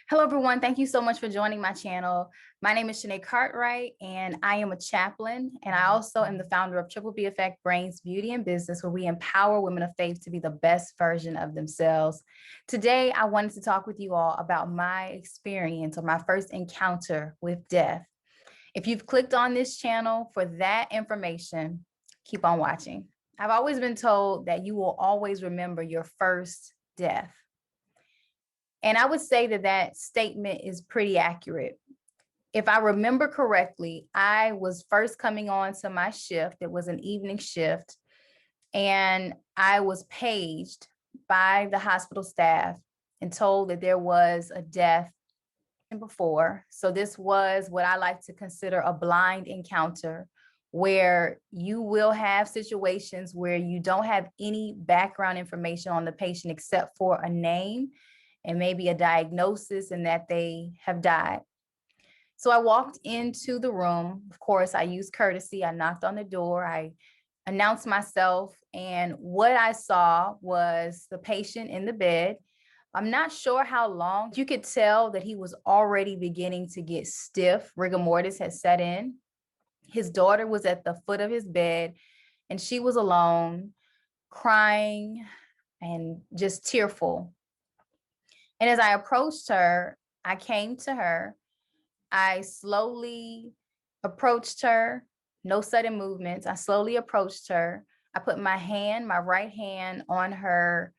Hello, everyone. Thank you so much for joining my channel. My name is Shanae Cartwright, and I am a chaplain. And I also am the founder of Triple B Effect Brains, Beauty, and Business, where we empower women of faith to be the best version of themselves. Today, I wanted to talk with you all about my experience or my first encounter with death. If you've clicked on this channel for that information, keep on watching. I've always been told that you will always remember your first death. And I would say that that statement is pretty accurate. If I remember correctly, I was first coming on to my shift. It was an evening shift, and I was paged by the hospital staff and told that there was a death before. So this was what I like to consider a blind encounter, where you will have situations where you don't have any background information on the patient except for a name and maybe a diagnosis and that they have died. So I walked into the room. Of course, I used courtesy. I knocked on the door. I announced myself. And what I saw was the patient in the bed. I'm not sure how long. You could tell that he was already beginning to get stiff. Rigor mortis had set in. His daughter was at the foot of his bed, and she was alone, crying and just tearful. And as I approached her, I came to her. I slowly approached her, no sudden movements. I slowly approached her. I put my right hand on her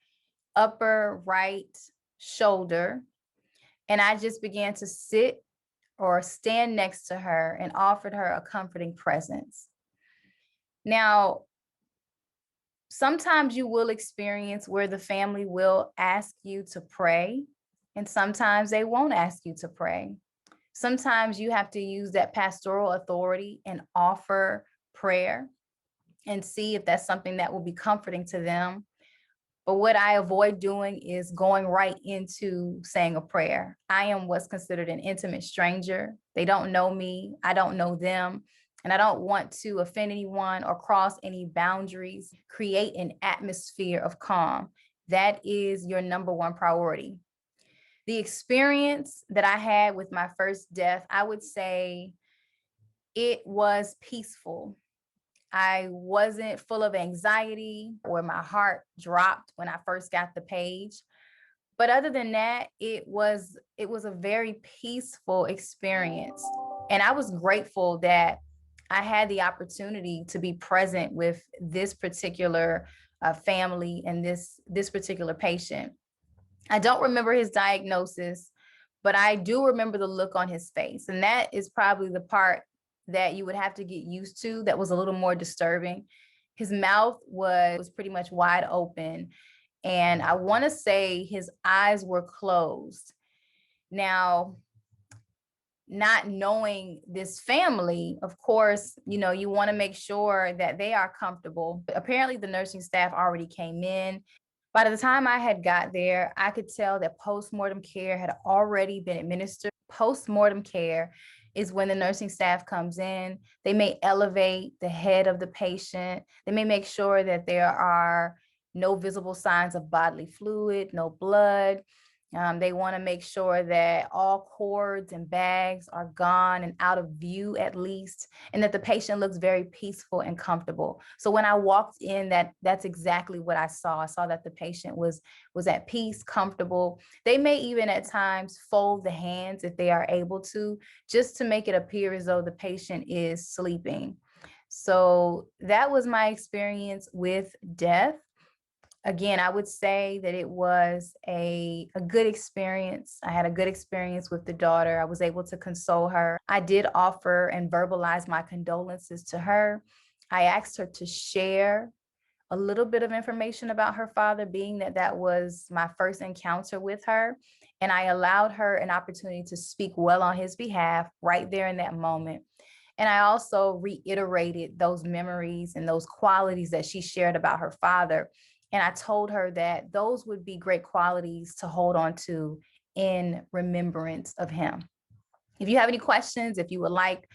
upper right shoulder, and I just began to sit or stand next to her and offered her a comforting presence. Now, sometimes you will experience where the family will ask you to pray, and sometimes they won't ask you to pray. Sometimes you have to use that pastoral authority and offer prayer and see if that's something that will be comforting to them. But what I avoid doing is going right into saying a prayer. I am what's considered an intimate stranger. They don't know me. I don't know them. And I don't want to offend anyone or cross any boundaries, create an atmosphere of calm. That is your number one priority. The experience that I had with my first death, I would say it was peaceful. I wasn't full of anxiety or my heart dropped when I first got the page. But other than that, it was a very peaceful experience. And I was grateful that I had the opportunity to be present with this particular family and this particular patient. I don't remember his diagnosis, but I do remember the look on his face. And that is probably the part that you would have to get used to that was a little more disturbing. His mouth was pretty much wide open. And I want to say his eyes were closed. Now, not knowing this family, of course, you want to make sure that they are comfortable. Apparently, the nursing staff already came in. By the time I had got there, I could tell that postmortem care had already been administered. Postmortem care is when the nursing staff comes in. They may elevate the head of the patient. They may make sure that there are no visible signs of bodily fluid, no blood. They want to make sure that all cords and bags are gone and out of view at least, and that the patient looks very peaceful and comfortable. So when I walked in, that's exactly what I saw. I saw that the patient was at peace, comfortable. They may even at times fold the hands if they are able to, just to make it appear as though the patient is sleeping. So that was my experience with death. Again, I would say that it was a good experience. I had a good experience with the daughter. I was able to console her. I did offer and verbalize my condolences to her. I asked her to share a little bit of information about her father, being that that was my first encounter with her. And I allowed her an opportunity to speak well on his behalf right there in that moment. And I also reiterated those memories and those qualities that she shared about her father. And I told her that those would be great qualities to hold on to in remembrance of him. If you have any questions, if you would like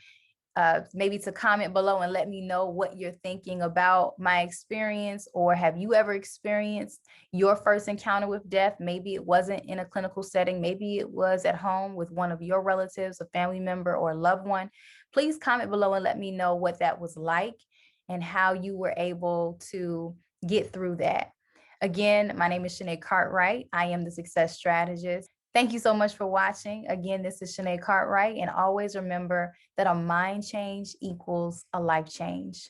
maybe to comment below and let me know what you're thinking about my experience, or have you ever experienced your first encounter with death? Maybe it wasn't in a clinical setting, maybe it was at home with one of your relatives, a family member, or a loved one. Please comment below and let me know what that was like and how you were able to get through that. Again, my name is Shanae Cartwright. I am the success strategist. Thank you so much for watching. Again, this is Shanae Cartwright, and always remember that a mind change equals a life change.